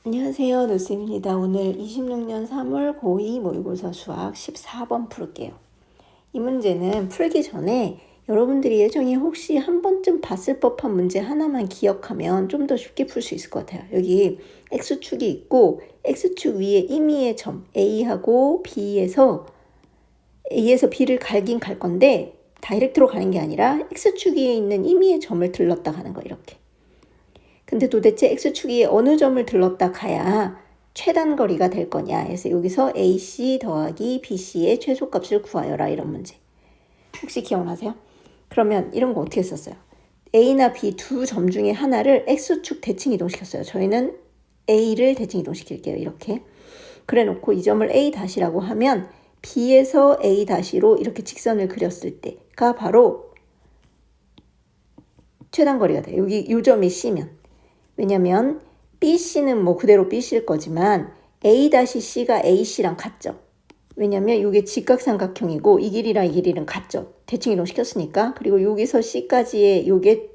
안녕하세요. 노쌤입니다. 오늘 26년 3월 고2 모의고사 수학 14번 풀게요. 이 문제는 풀기 전에 여러분들이 예전에 혹시 한 번쯤 봤을 법한 문제 하나만 기억하면 좀 더 쉽게 풀 수 있을 것 같아요. 여기 X축이 있고 X축 위에 임의의 점 A하고 B에서 B를 갈긴 갈 건데 다이렉트로 가는 게 아니라 X축 위에 있는 임의의 점을 들렀다 가는 거 이렇게. 근데 도대체 X축이 어느 점을 들렀다 가야 최단 거리가 될 거냐. 그래서 여기서 AC 더하기 BC의 최소값을 구하여라 이런 문제. 혹시 기억나세요? 그러면 이런 거 어떻게 썼어요? A나 B 두 점 중에 하나를 X축 대칭 이동시켰어요. 저희는 A를 대칭 이동시킬게요. 이렇게. 그래 놓고 이 점을 A-라고 하면 B에서 A-로 이렇게 직선을 그렸을 때가 바로 최단 거리가 돼요. 여기 이 점이 C면. 왜냐면 BC는 뭐 그대로 BC일 거지만 A-C가 AC랑 같죠. 왜냐면 이게 직각삼각형이고 이 길이랑 이 길이는 같죠. 대칭 이동시켰으니까. 그리고 여기서 C까지의 이게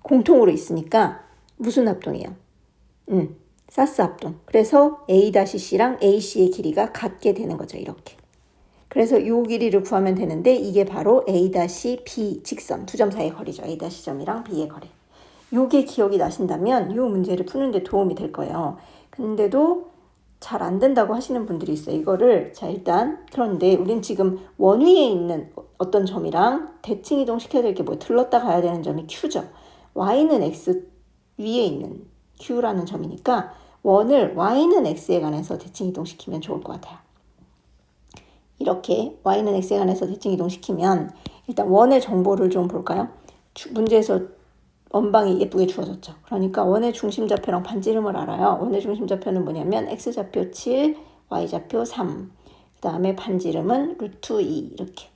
공통으로 있으니까 무슨 합동이에요? 사스 합동. 그래서 A-C랑 AC의 길이가 같게 되는 거죠. 이렇게. 그래서 이 길이를 구하면 되는데 이게 바로 A-B 직선 두 점 사이의 거리죠. A-점이랑 B의 거리. 요게 기억이 나신다면 이 문제를 푸는데 도움이 될 거예요. 근데도 잘 안 된다고 하시는 분들이 있어요. 이거를 자 일단 그런데 우린 지금 원위에 있는 어떤 점이랑 대칭 이동시켜야 될 게 뭐 들렀다 가야 되는 점이 Q죠. Y는 X 위에 있는 Q라는 점이니까 원을 Y는 X에 관해서 대칭 이동시키면 좋을 것 같아요. 이렇게 Y는 X에 관해서 대칭 이동시키면 일단 원의 정보를 좀 볼까요? 문제에서 원방이 예쁘게 주어졌죠. 그러니까 원의 중심좌표랑 반지름을 알아요. 원의 중심좌표는 뭐냐면 X좌표 7, Y좌표 3. 그 다음에 반지름은 루트 2 이렇게.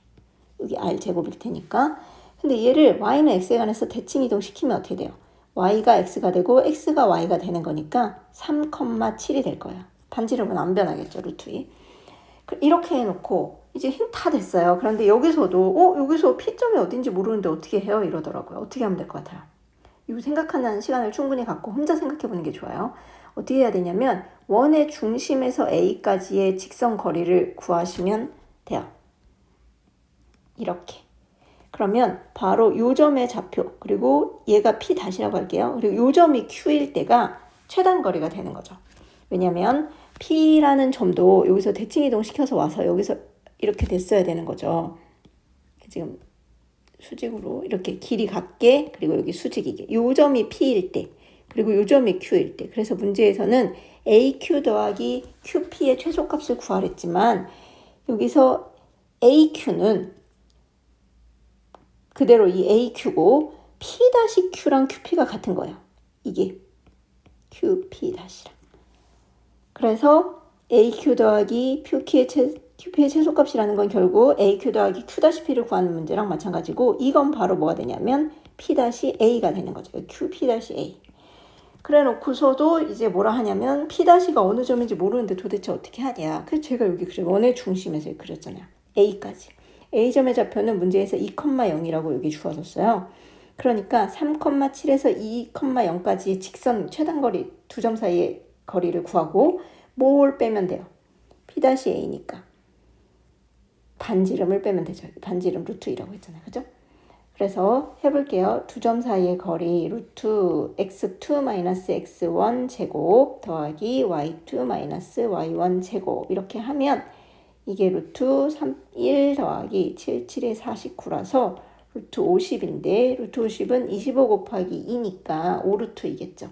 여기 R제곱일 테니까. 근데 얘를 Y는 X에 관해서 대칭 이동시키면 어떻게 돼요? Y가 X가 되고 X가 Y가 되는 거니까 3,7이 될 거예요. 반지름은 안 변하겠죠. 루트 2. 이렇게 해놓고 이제 힘 다 됐어요. 그런데 여기서도 여기서 P점이 어딘지 모르는데 어떻게 해요? 이러더라고요. 어떻게 하면 될 것 같아요? 이 생각하는 시간을 충분히 갖고 혼자 생각해보는 게 좋아요. 어떻게 해야 되냐면 원의 중심에서 A까지의 직선 거리를 구하시면 돼요. 이렇게. 그러면 바로 요 점의 좌표 그리고 얘가 P-라고 할게요. 그리고 요 점이 Q일 때가 최단 거리가 되는 거죠. 왜냐면 P라는 점도 여기서 대칭 이동시켜서 와서 여기서 이렇게 됐어야 되는 거죠. 지금 수직으로 이렇게 길이 같게 그리고 여기 수직이게 요 점이 P일 때 그리고 요 점이 Q일 때 그래서 문제에서는 AQ 더하기 QP의 최소값을 구하랬지만 여기서 AQ는 그대로 이 AQ고 P-Q랑 QP가 같은 거예요. 이게 QP-랑. 그래서 AQ 더하기 QP의 최소값이라는 건 결국 AQ 더하기 Q-P를 구하는 문제랑 마찬가지고 이건 바로 뭐가 되냐면 P-A가 되는 거죠. QP-A. 그래 놓고서도 이제 뭐라 하냐면 P-가 어느 점인지 모르는데 도대체 어떻게 하냐. 그래서 제가 여기 원의 중심에서 그렸잖아요. A까지. A점의 좌표는 문제에서 2,0이라고 여기 주어졌어요. 그러니까 3,7에서 2,0까지의 직선 최단거리 두 점 사이의 거리를 구하고 뭘 빼면 돼요? P-A니까. 반지름을 빼면 되죠. 반지름 루트 2라고 했잖아요. 그죠? 그래서 해볼게요. 두 점 사이의 거리 루트 x2-x1 제곱 더하기 y2-y1 제곱 이렇게 하면 이게 루트 1 더하기 77의 49라서 루트 50인데 루트 50은 25 곱하기 2니까 5루트 2겠죠.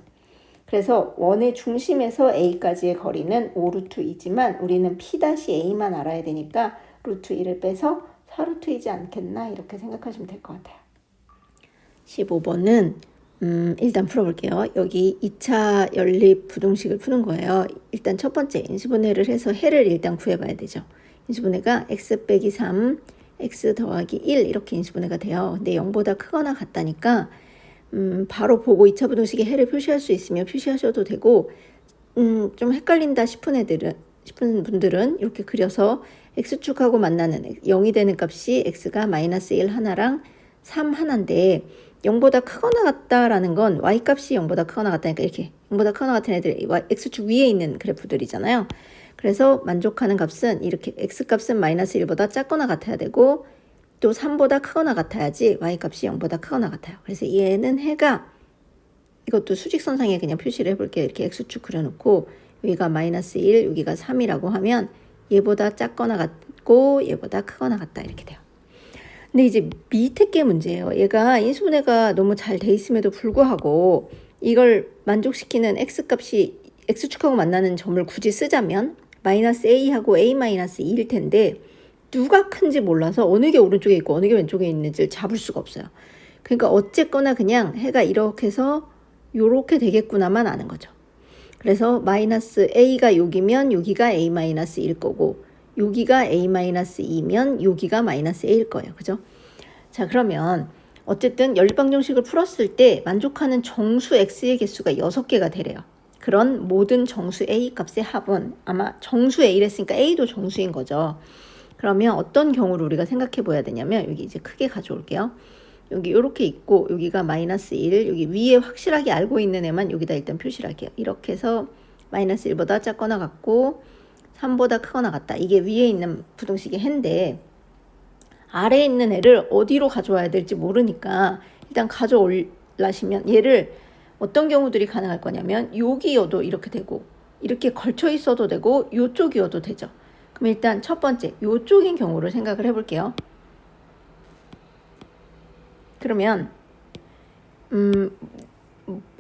그래서 원의 중심에서 A까지의 거리는 5루트 2지만 우리는 P-A만 알아야 되니까 루트 2를 빼서 4루트이지 않겠나 이렇게 생각하시면 될 것 같아요. 15번은 일단 풀어볼게요. 여기 2차 연립 부등식을 푸는 거예요. 일단 첫 번째 인수분해를 해서 해를 일단 구해봐야 되죠. 인수분해가 x 빼기 3, x 더하기 1 이렇게 인수분해가 돼요. 근데 0보다 크거나 같다니까 바로 보고 2차 부등식의 해를 표시할 수 있으면 표시하셔도 되고 좀 헷갈린다 싶은 분들은 이렇게 그려서 x축하고 만나는 0이 되는 값이 x가 마이너스 1 하나랑 3 하나인데 0보다 크거나 같다라는 건 y값이 0보다 크거나 같다니까 이렇게 0보다 크거나 같은 애들이 x축 위에 있는 그래프들이잖아요. 그래서 만족하는 값은 이렇게 x값은 마이너스 1보다 작거나 같아야 되고 또 3보다 크거나 같아야지 y값이 0보다 크거나 같아요. 그래서 얘는 해가 이것도 수직선상에 그냥 표시를 해볼게요. 이렇게 x축 그려놓고 여기가 마이너스 1, 여기가 3이라고 하면 얘보다 작거나 같고 얘보다 크거나 같다 이렇게 돼요. 근데 이제 밑에 게 문제예요. 얘가 인수분해가 너무 잘 돼 있음에도 불구하고 이걸 만족시키는 x값이 x축하고 만나는 점을 굳이 쓰자면 마이너스 a하고 a 마이너스 2일 텐데 누가 큰지 몰라서 어느 게 오른쪽에 있고 어느 게 왼쪽에 있는지를 잡을 수가 없어요. 그러니까 어쨌거나 그냥 해가 이렇게 해서 요렇게 되겠구나만 아는 거죠. 그래서 마이너스 a가 여기면 여기가 a 마이너스 1일 거고 여기가 a-2면 여기가 마이너스 a일 거예요. 그죠? 자, 그러면 어쨌든 연립방정식을 풀었을 때 만족하는 정수 x의 개수가 6개가 되래요. 그런 모든 정수 a 값의 합은 아마 정수 a를 했으니까 a도 정수인 거죠. 그러면 어떤 경우를 우리가 생각해 봐야 되냐면 여기 이제 크게 가져올게요. 여기 이렇게 있고 여기가 마이너스 1, 여기 위에 확실하게 알고 있는 애만 여기다 일단 표시를 할게요. 이렇게 해서 마이너스 1보다 작거나 같고 3보다 크거나 같다. 이게 위에 있는 부등식의 해인데 아래에 있는 애를 어디로 가져와야 될지 모르니까 일단 가져올라시면 얘를 어떤 경우들이 가능할 거냐면 여기여도 이렇게 되고 이렇게 걸쳐 있어도 되고 요쪽이어도 되죠. 그럼 일단 첫 번째 요쪽인 경우를 생각을 해볼게요. 그러면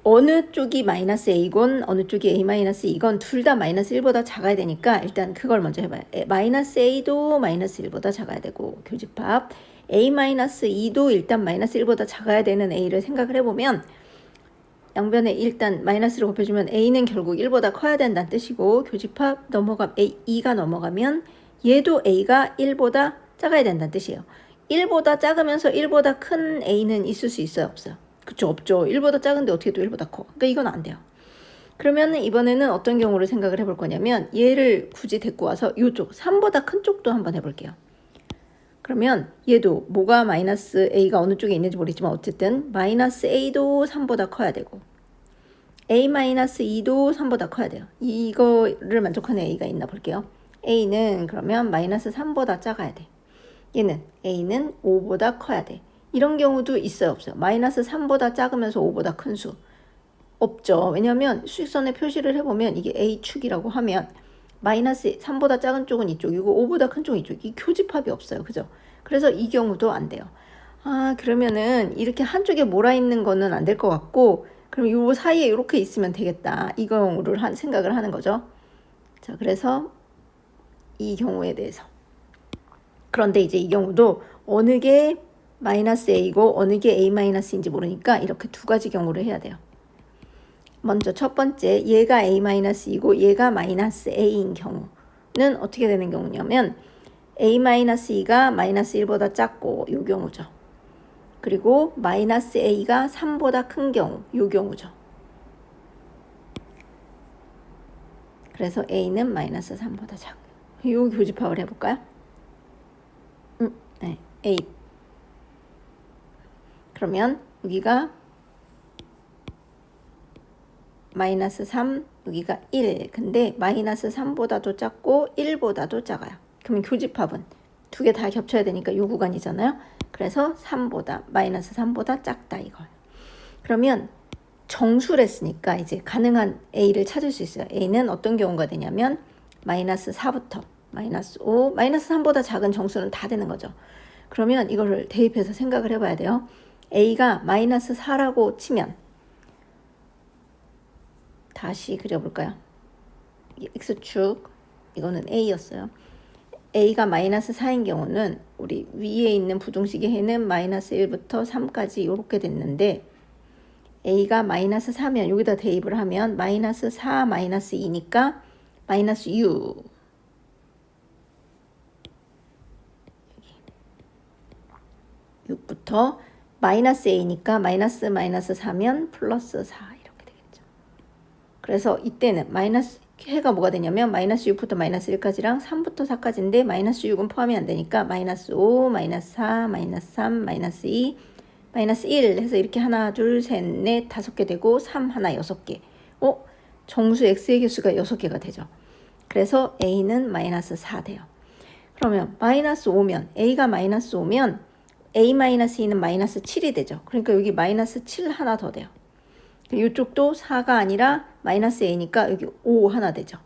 어느 쪽이 마이너스 a건 어느 쪽이 a 마이너스 2건 둘 다 마이너스 1보다 작아야 되니까 일단 그걸 먼저 해봐요. 마이너스 a도 마이너스 1보다 작아야 되고 교집합 a 마이너스 2도 일단 마이너스 1보다 작아야 되는 a를 생각을 해보면 양변에 일단 마이너스를 곱해주면 a는 결국 1보다 커야 된다는 뜻이고 교집합 2가 넘어가면 얘도 a가 1보다 작아야 된다는 뜻이에요. 1보다 작으면서 1보다 큰 a는 있을 수 있어요? 없어요? 그쵸, 없죠. 1보다 작은데 어떻게 또 1보다 커? 그러니까 이건 안 돼요. 그러면 이번에는 어떤 경우를 생각을 해볼 거냐면 얘를 굳이 데리고 와서 이쪽 3보다 큰 쪽도 한번 해볼게요. 그러면 얘도 뭐가 마이너스 a가 어느 쪽에 있는지 모르겠지만 어쨌든 마이너스 a도 3보다 커야 되고 a 마이너스 2도 3보다 커야 돼요. 이거를 만족하는 a가 있나 볼게요. a는 그러면 마이너스 3보다 작아야 돼. 얘는 a는 5보다 커야 돼. 이런 경우도 있어요, 없어요? 마이너스 3보다 작으면서 5보다 큰 수. 없죠. 왜냐하면 수직선에 표시를 해보면 이게 A축이라고 하면 마이너스 3보다 작은 쪽은 이쪽이고 5보다 큰 쪽은 이쪽. 이 교집합이 없어요. 그죠? 그래서 이 경우도 안 돼요. 아, 그러면은 이렇게 한쪽에 몰아있는 거는 안 될 것 같고 그럼 요 사이에 이렇게 있으면 되겠다. 이 경우를 생각을 하는 거죠. 자, 그래서 이 경우에 대해서. 그런데 이제 이 경우도 어느 게 마이너스 a고 어느 게 a 마이너스인지 모르니까 이렇게 두 가지 경우를 해야 돼요. 먼저 첫 번째 얘가 a 마이너스이고 얘가 마이너스 a인 경우는 어떻게 되는 경우냐면 a 마이너스 2가 마이너스 1보다 작고 요 경우죠. 그리고 마이너스 a가 3보다 큰 경우 요 경우죠. 그래서 a는 마이너스 3보다 작아요. 요 교집합을 해볼까요? 네, a. 그러면 여기가 마이너스 3, 여기가 1. 근데 마이너스 3보다도 작고 1보다도 작아요. 그러면 교집합은 두 개 다 겹쳐야 되니까 요 구간이잖아요. 그래서 3보다, 마이너스 3보다 작다 이거예요. 그러면 정수를 했으니까 이제 가능한 a를 찾을 수 있어요. a는 어떤 경우가 되냐면 마이너스 4부터 마이너스 5, 마이너스 3보다 작은 정수는 다 되는 거죠. 그러면 이거를 대입해서 생각을 해봐야 돼요. a가 마이너스 4라고 치면 다시 그려볼까요? x축 이거는 a였어요. a가 마이너스 4인 경우는 우리 위에 있는 부등식의 해는 마이너스 1부터 3까지 이렇게 됐는데 a가 마이너스 4면 여기다 대입을 하면 마이너스 4 마이너스 2니까 마이너스 6 6부터 마이너스 a니까 마이너스 4면 플러스 4 이렇게 되겠죠. 그래서 이때는 마이너스 해가 뭐가 되냐면 마이너스 6부터 마이너스 1까지랑 3부터 4까지인데 마이너스 6은 포함이 안 되니까 마이너스 5, 마이너스 4, 마이너스 3, 마이너스 2 마이너스 1 해서 이렇게 하나, 둘, 셋, 넷, 5개 되고 3, 하나, 6개. 정수 x의 개수가 6개가 되죠. 그래서 a는 마이너스 4 돼요. 그러면 마이너스 5면 a가 마이너스 5면 a 마이너스 2는 마이너스 7이 되죠. 그러니까 여기 마이너스 7 하나 더 돼요. 이쪽도 4가 아니라 마이너스 a니까 여기 5 하나 되죠.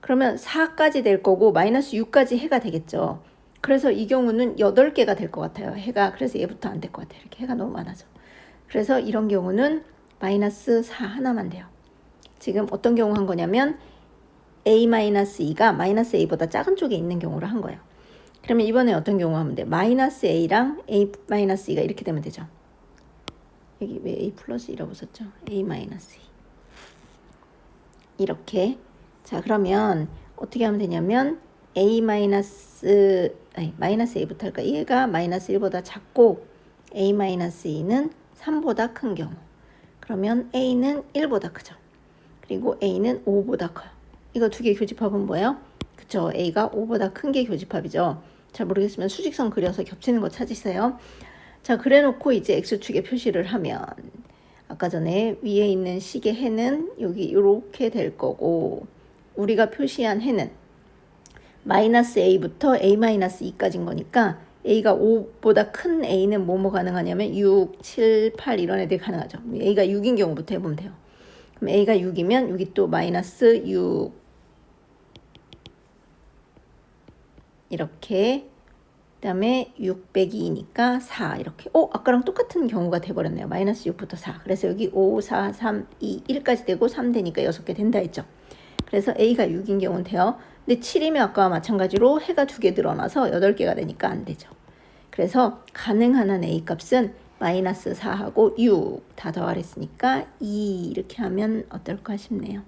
그러면 4까지 될 거고 마이너스 6까지 해가 되겠죠. 그래서 이 경우는 8개가 될 것 같아요. 해가. 그래서 얘부터 안 될 것 같아요. 이렇게 해가 너무 많아져. 그래서 이런 경우는 마이너스 4 하나만 돼요. 지금 어떤 경우 한 거냐면 a-2가 마이너스 a보다 작은 쪽에 있는 경우를 한 거예요. 그러면 이번에 어떤 경우 하면 돼? 마이너스 a랑 a-2가 이렇게 되면 되죠. 여기 왜 a 플러스 2라고 썼죠? a-2 이렇게. 자, 그러면 어떻게 하면 되냐면 마이너스 a부터 할까? 얘가 마이너스 1보다 작고 a-2는 3보다 큰 경우. 그러면 a는 1보다 크죠. 그리고 a는 5보다 커요. 이거 두 개 교집합은 뭐예요? 그쵸? a가 5보다 큰 게 교집합이죠. 잘 모르겠으면 수직선 그려서 겹치는 거 찾으세요. 자, 그래 놓고 이제 x축에 표시를 하면 아까 전에 위에 있는 식의 해는 여기 이렇게 될 거고 우리가 표시한 해는 마이너스 a부터 a-2까지인 거니까 a가 5보다 큰 a는 뭐뭐 가능하냐면 6, 7, 8 이런 애들이 가능하죠. a가 6인 경우부터 해보면 돼요. 그럼 a가 6이면 여기 또 마이너스 6 이렇게 그 다음에 6 빼기 2니까 4 이렇게 아까랑 똑같은 경우가 돼버렸네요. 마이너스 6부터 4 그래서 여기 5, 4, 3, 2, 1까지 되고 3 되니까 6개 된다 했죠. 그래서 a가 6인 경우는 돼요. 근데 7이면 아까와 마찬가지로 해가 2개 늘어나서 8개가 되니까 안 되죠. 그래서 가능한 한 a 값은 마이너스 4하고 6 다 더하랬으니까 2 이렇게 하면 어떨까 싶네요.